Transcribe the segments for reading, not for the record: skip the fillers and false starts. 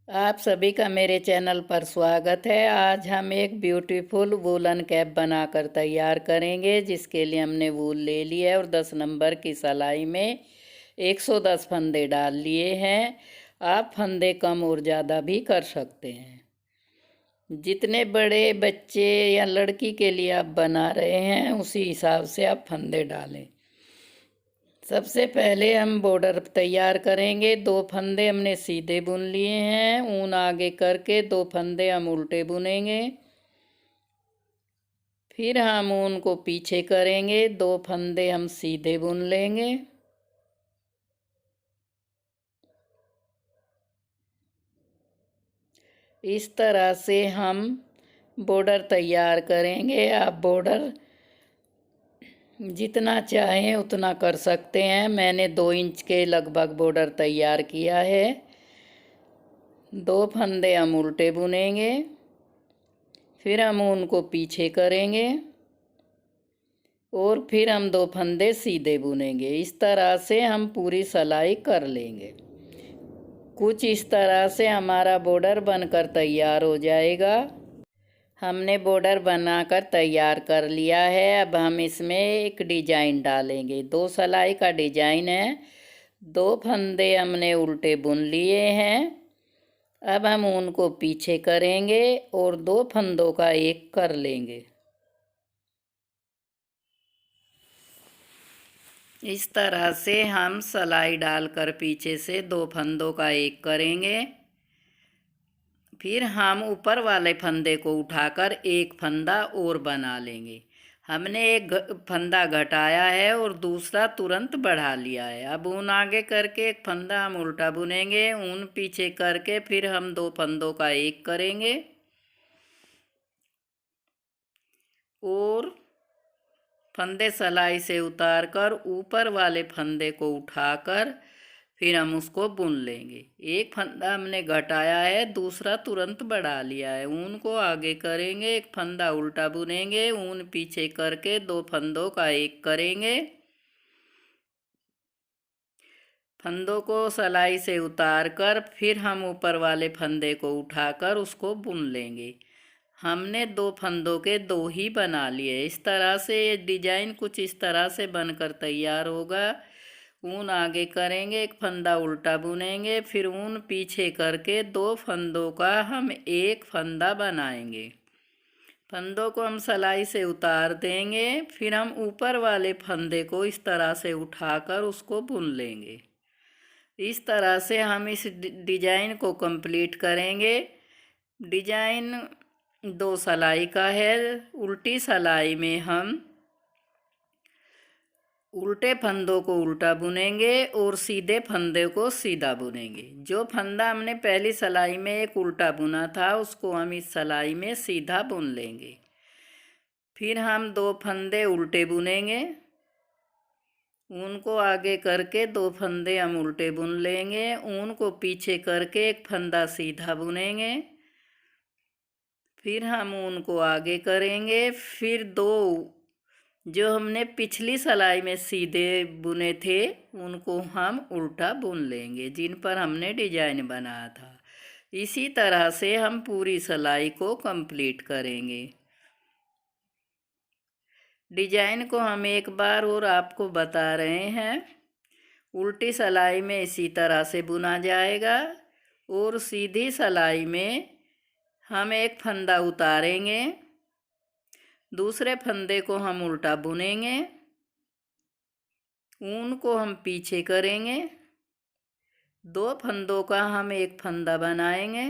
आप सभी का मेरे चैनल पर स्वागत है। आज हम एक ब्यूटीफुल वूलन कैप बनाकर तैयार करेंगे, जिसके लिए हमने वूल ले लिया है और 10 नंबर की सिलाई में 110 फंदे डाल लिए हैं। आप फंदे कम और ज़्यादा भी कर सकते हैं। जितने बड़े बच्चे या लड़की के लिए आप बना रहे हैं उसी हिसाब से आप फंदे डालें। सबसे पहले हम बॉर्डर तैयार करेंगे। 2 फंदे हमने सीधे बुन लिए हैं, ऊन आगे करके 2 फंदे हम उल्टे बुनेंगे। फिर हम ऊन को पीछे करेंगे, 2 फंदे हम सीधे बुन लेंगे। इस तरह से हम बॉर्डर तैयार करेंगे। आप बॉर्डर जितना चाहें उतना कर सकते हैं। मैंने 2 इंच के लगभग बॉर्डर तैयार किया है। 2 फंदे हम उल्टे बुनेंगे, फिर हम ऊन को पीछे करेंगे और फिर हम 2 फंदे सीधे बुनेंगे। इस तरह से हम पूरी सिलाई कर लेंगे। कुछ इस तरह से हमारा बॉर्डर बनकर तैयार हो जाएगा। हमने बॉर्डर बनाकर तैयार कर लिया है। अब हम इसमें एक डिजाइन डालेंगे। 2 सिलाई का डिजाइन है। 2 फंदे हमने उल्टे बुन लिए हैं। अब हम ऊन को पीछे करेंगे और 2 फंदों का एक कर लेंगे। इस तरह से हम सिलाई डालकर पीछे से 2 फंदों का एक करेंगे। फिर हम ऊपर वाले फंदे को उठाकर एक फंदा और बना लेंगे। हमने एक फंदा घटाया है और दूसरा तुरंत बढ़ा लिया है। अब ऊन आगे करके एक फंदा हम उल्टा बुनेंगे, ऊन पीछे करके फिर हम 2 फंदों का एक करेंगे और फंदे सिलाई से उतारकर ऊपर वाले फंदे को उठाकर फिर हम उसको बुन लेंगे। एक फंदा हमने घटाया है, दूसरा तुरंत बढ़ा लिया है। ऊन को आगे करेंगे, एक फंदा उल्टा बुनेंगे, ऊन पीछे करके 2 फंदों का एक करेंगे। फंदों को सिलाई से उतारकर फिर हम ऊपर वाले फंदे को उठाकर उसको बुन लेंगे। हमने 2 फंदों के 2 ही बना लिए। इस तरह से ये डिजाइन कुछ इस तरह से बनकर तैयार होगा। ऊन आगे करेंगे, एक फंदा उल्टा बुनेंगे, फिर ऊन पीछे करके 2 फंदों का हम एक फंदा बनाएंगे। फंदों को हम सिलाई से उतार देंगे, फिर हम ऊपर वाले फंदे को इस तरह से उठाकर उसको बुन लेंगे। इस तरह से हम इस डिजाइन को कंप्लीट करेंगे। डिजाइन 2 सिलाई का है। उल्टी सिलाई में हम उल्टे फंदों को उल्टा बुनेंगे और सीधे फंदे को सीधा बुनेंगे। जो फंदा हमने पहली सिलाई में एक उल्टा बुना था उसको हम इस सिलाई में सीधा बुन लेंगे। फिर हम 2 फंदे उल्टे बुनेंगे, ऊन को आगे करके 2 फंदे हम उल्टे बुन लेंगे, ऊन को पीछे करके एक फंदा सीधा बुनेंगे। फिर हम ऊन को आगे करेंगे, फिर 2 जो हमने पिछली सिलाई में सीधे बुने थे उनको हम उल्टा बुन लेंगे, जिन पर हमने डिजाइन बनाया था। इसी तरह से हम पूरी सिलाई को कंप्लीट करेंगे। डिजाइन को हम एक बार और आपको बता रहे हैं। उल्टी सिलाई में इसी तरह से बुना जाएगा और सीधी सिलाई में हम एक फंदा उतारेंगे, दूसरे फंदे को हम उल्टा बुनेंगे, ऊन को हम पीछे करेंगे, 2 फंदों का हम एक फंदा बनाएंगे,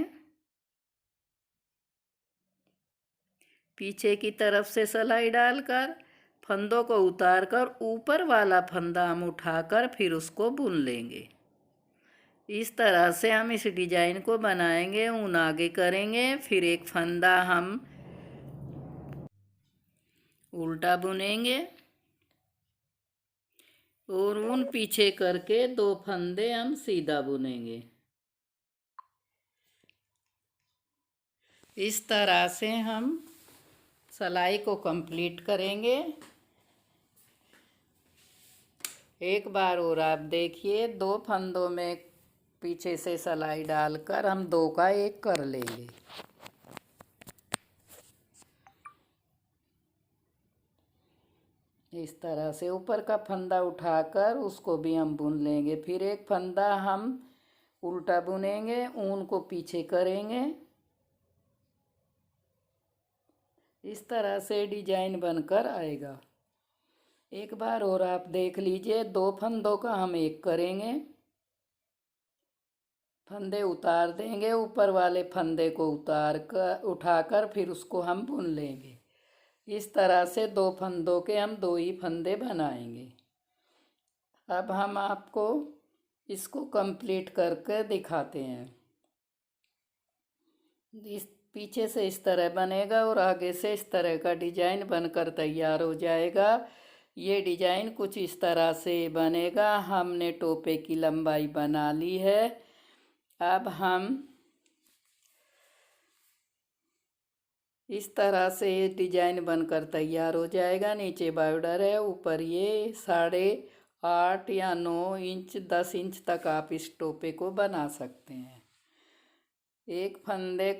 पीछे की तरफ से सिलाई डालकर फंदों को उतारकर ऊपर वाला फंदा हम उठाकर फिर उसको बुन लेंगे। इस तरह से हम इस डिजाइन को बनाएंगे। ऊन आगे करेंगे, फिर एक फंदा हम उल्टा बुनेंगे और ऊन पीछे करके 2 फंदे हम सीधा बुनेंगे। इस तरह से हम सिलाई को कंप्लीट करेंगे। एक बार और आप देखिए, 2 फंदों में पीछे से सिलाई डालकर हम दो का एक कर लेंगे। इस तरह से ऊपर का फंदा उठाकर उसको भी हम बुन लेंगे। फिर एक फंदा हम उल्टा बुनेंगे, ऊन को पीछे करेंगे। इस तरह से डिजाइन बनकर आएगा। एक बार और आप देख लीजिए। दो फंदों का हम एक करेंगे, फंदे उतार देंगे, ऊपर वाले फंदे को उठाकर फिर उसको हम बुन लेंगे। इस तरह से दो फंदों के हम दो ही फंदे बनाएंगे। अब हम आपको इसको कंप्लीट करके दिखाते हैं। इस पीछे से इस तरह बनेगा और आगे से इस तरह का डिजाइन बनकर तैयार हो जाएगा। ये डिजाइन कुछ इस तरह से बनेगा। हमने टोपे की लंबाई बना ली है। अब हम इस तरह से ये डिजाइन बनकर तैयार हो जाएगा। नीचे बॉर्डर है, ऊपर ये 8.5 या 9 इंच 10 इंच तक आप इस टोपे को बना सकते हैं। एक फंदे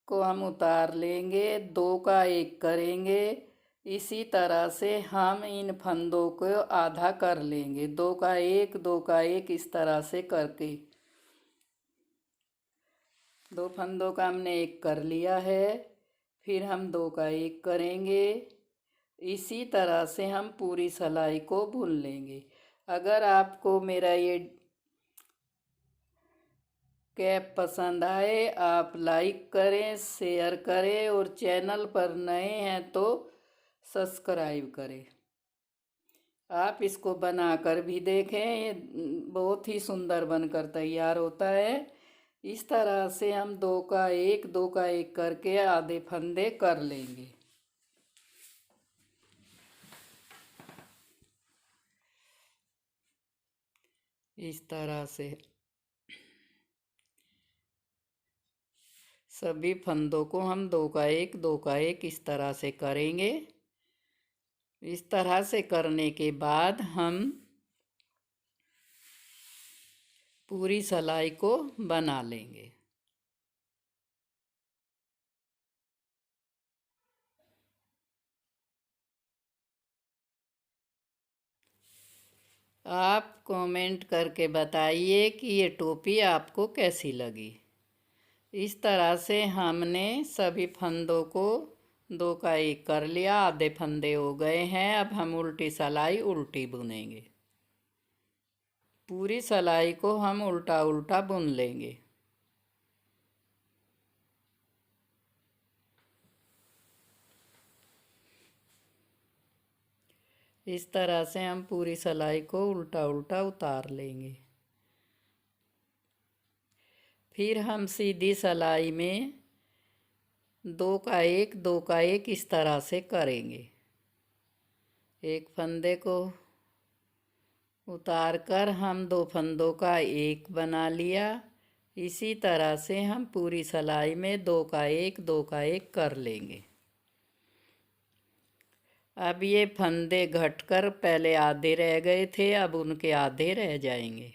को हम उतार लेंगे, दो का एक करेंगे। इसी तरह से हम इन फंदों को आधा कर लेंगे, दो का एक, दो का एक, इस तरह से करके। दो फंदों का हमने एक कर लिया है। फिर हम दो का एक करेंगे। इसी तरह से हम पूरी सिलाई को बुन लेंगे। अगर आपको मेरा ये कैप पसंद आए, आप लाइक करें, शेयर करें और चैनल पर नए हैं तो सब्सक्राइब करें। आप इसको बनाकर भी देखें, ये बहुत ही सुंदर बनकर तैयार होता है। इस तरह से हम दो का एक करके आधे फंदे कर लेंगे। इस तरह से सभी फंदों को हम दो का एक इस तरह से करेंगे। इस तरह से करने के बाद हम पूरी सिलाई को बना लेंगे। आप कमेंट करके बताइए कि ये टोपी आपको कैसी लगी। इस तरह से हमने सभी फंदों को दो का एक कर लिया, आधे फंदे हो गए हैं। अब हम उल्टी सिलाई उल्टी बुनेंगे। पूरी सिलाई को हम उल्टा उल्टा बुन लेंगे। इस तरह से हम पूरी सिलाई को उल्टा उल्टा उतार लेंगे। फिर हम सीधी सिलाई में दो का एक इस तरह से करेंगे। एक फंदे को उतार कर हम दो फंदों का एक बना लिया। इसी तरह से हम पूरी सिलाई में दो का एक कर लेंगे। अब ये फंदे घटकर पहले आधे रह गए थे, अब उनके आधे रह जाएंगे।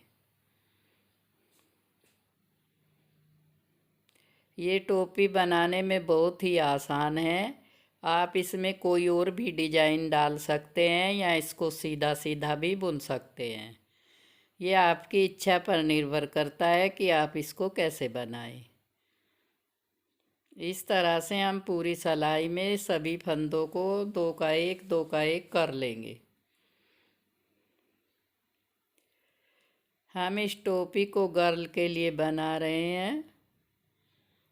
ये टोपी बनाने में बहुत ही आसान है। आप इसमें कोई और भी डिजाइन डाल सकते हैं या इसको सीधा सीधा भी बुन सकते हैं। ये आपकी इच्छा पर निर्भर करता है कि आप इसको कैसे बनाएं। इस तरह से हम पूरी सिलाई में सभी फंदों को दो का एक कर लेंगे। हम इस टोपी को गर्ल के लिए बना रहे हैं।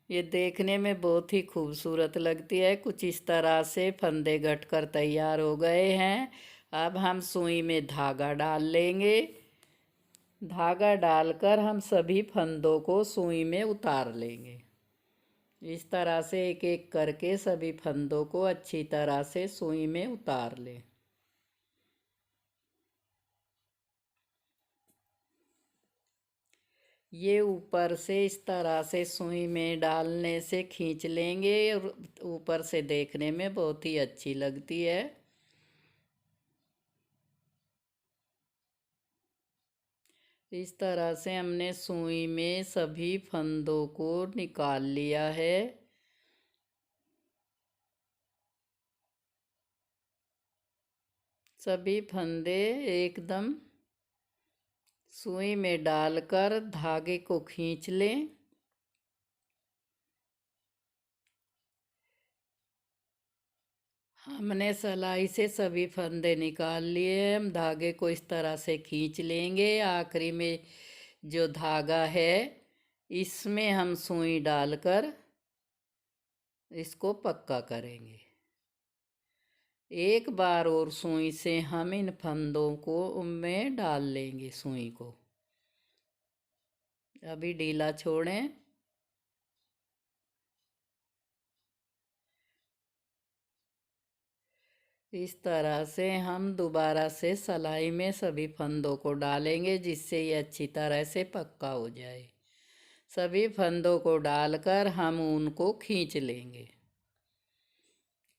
ये देखने में बहुत ही खूबसूरत लगती है। कुछ इस तरह से फंदे गढ़कर तैयार हो गए हैं। अब हम सुई में धागा डाल लेंगे। धागा डालकर हम सभी फंदों को सुई में उतार लेंगे। इस तरह से एक एक करके सभी फंदों को अच्छी तरह से सुई में उतार लें। ये ऊपर से इस तरह से सुई में डालने से खींच लेंगे और ऊपर से देखने में बहुत ही अच्छी लगती है। इस तरह से हमने सुई में सभी फंदों को निकाल लिया है। सभी फंदे एकदम सुई में डालकर धागे को खींच लें। हमने सिलाई से सभी फंदे निकाल लिए। हम धागे को इस तरह से खींच लेंगे। आखिरी में जो धागा है इसमें हम सुई डालकर इसको पक्का करेंगे। एक बार और सुई से हम इन फंदों को उनमें डाल लेंगे सुई को। अभी ढीला छोड़ें। इस तरह से हम दोबारा से सिलाई में सभी फंदों को डालेंगे जिससे ये अच्छी तरह से पक्का हो जाए। सभी फंदों को डालकर हम ऊन को खींच लेंगे।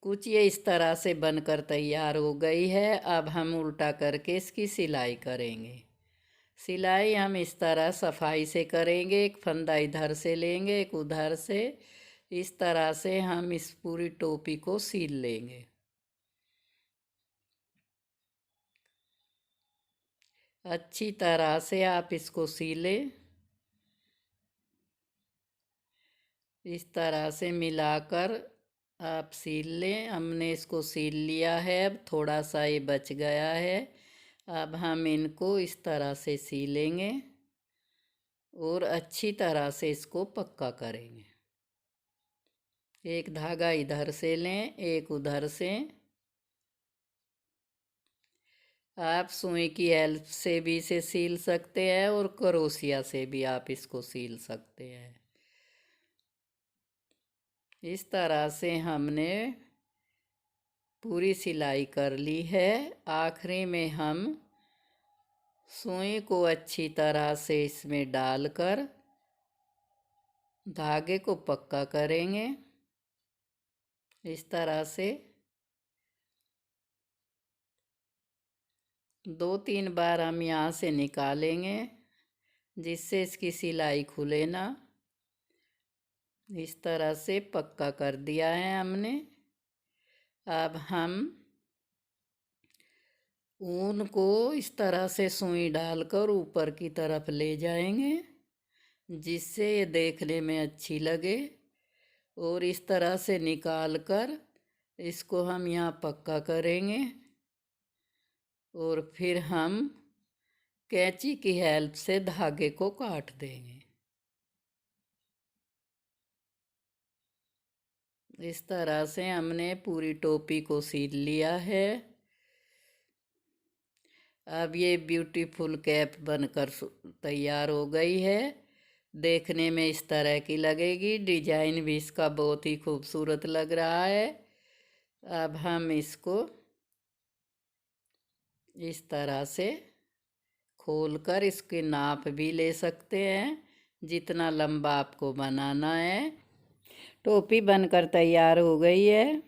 कुछ ये इस तरह से बनकर तैयार हो गई है। अब हम उल्टा करके इसकी सिलाई करेंगे। सिलाई हम इस तरह सफाई से करेंगे। एक फंदा इधर से लेंगे, एक उधर से। इस तरह से हम इस पूरी टोपी को सील लेंगे। अच्छी तरह से आप इसको सीलें। इस तरह से मिलाकर आप सील लें। हमने इसको सील लिया है। अब थोड़ा सा ये बच गया है। अब हम इनको इस तरह से सीलेंगे और अच्छी तरह से इसको पक्का करेंगे। एक धागा इधर से लें, एक उधर से। आप सुई की हेल्प से भी इसे सील सकते हैं और क्रोशिया से भी आप इसको सील सकते हैं। इस तरह से हमने पूरी सिलाई कर ली है। आखिरी में हम सुई को अच्छी तरह से इसमें डालकर धागे को पक्का करेंगे। इस तरह से 2-3 बार हम यहाँ से निकालेंगे जिससे इसकी सिलाई खुले ना। इस तरह से पक्का कर दिया है हमने। अब हम ऊन को इस तरह से सुई डालकर ऊपर की तरफ ले जाएंगे जिससे ये देखने में अच्छी लगे। और इस तरह से निकाल कर इसको हम यहाँ पक्का करेंगे और फिर हम कैंची की हेल्प से धागे को काट देंगे। इस तरह से हमने पूरी टोपी को सील लिया है। अब ये ब्यूटीफुल कैप बनकर तैयार हो गई है। देखने में इस तरह की लगेगी। डिजाइन भी इसका बहुत ही खूबसूरत लग रहा है। अब हम इसको इस तरह से खोलकर इसके नाप भी ले सकते हैं जितना लंबा आपको बनाना है। टोपी बनकर तैयार हो गई है।